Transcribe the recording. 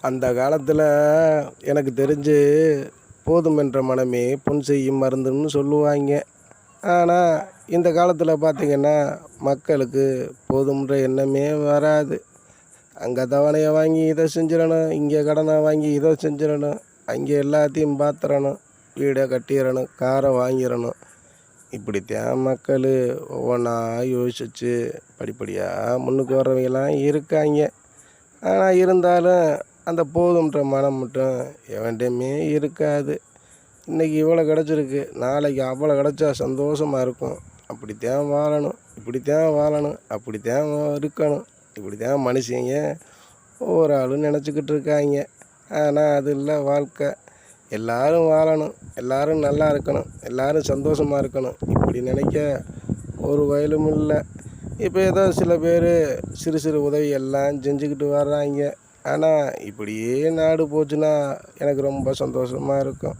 அந்த காலத்தில் எனக்கு தெரிஞ்சு போதும் என்ற மனமே பொன் செய்யும் மருந்துன்னு சொல்லுவாங்க. ஆனால் இந்த காலத்தில் பார்த்திங்கன்னா மக்களுக்கு போதும்ன்ற எண்ணமே வராது. அங்கே தவணையை வாங்கி இதை செஞ்சிடணும், இங்கே கடனை வாங்கி இதை செஞ்சிடணும், அங்கே எல்லாத்தையும் பார்த்துறணும், வீடை கட்டிடணும், காரை வாங்கிடணும். இப்படித்தான் மக்கள் ஒவ்வொன்றா யோசிச்சு படிப்படியாக முன்னுக்கு வர்றவங்களாம் இருக்காங்க. ஆனால் இருந்தாலும் அந்த போதுன்ற மனம் மட்டும் எவன்டையுமே இருக்காது. இன்றைக்கி இவ்வளோ கிடச்சிருக்கு, நாளைக்கு அவ்வளோ கிடச்சா சந்தோஷமாக இருக்கும். அப்படித்தான் வாழணும், இப்படித்தான் வாழணும், அப்படித்தான் இருக்கணும், இப்படித்தான் மனுஷங்க ஒவ்வொரு ஆளும் நினச்சிக்கிட்டு இருக்காங்க. ஆனால் அது இல்லை வாழ்க்கை. எல்லோரும் வாழணும், எல்லோரும் நல்லா இருக்கணும், எல்லோரும் சந்தோஷமாக இருக்கணும், இப்படி நினைக்க ஒரு வயலும் இல்லை. இப்போ ஏதோ சில பேர் சிறு சிறு உதவி எல்லாம் செஞ்சுக்கிட்டு வர்றாங்க. ஆனால் இப்படியே நாடு போச்சுன்னா எனக்கு ரொம்ப சந்தோஷமாக இருக்கும்.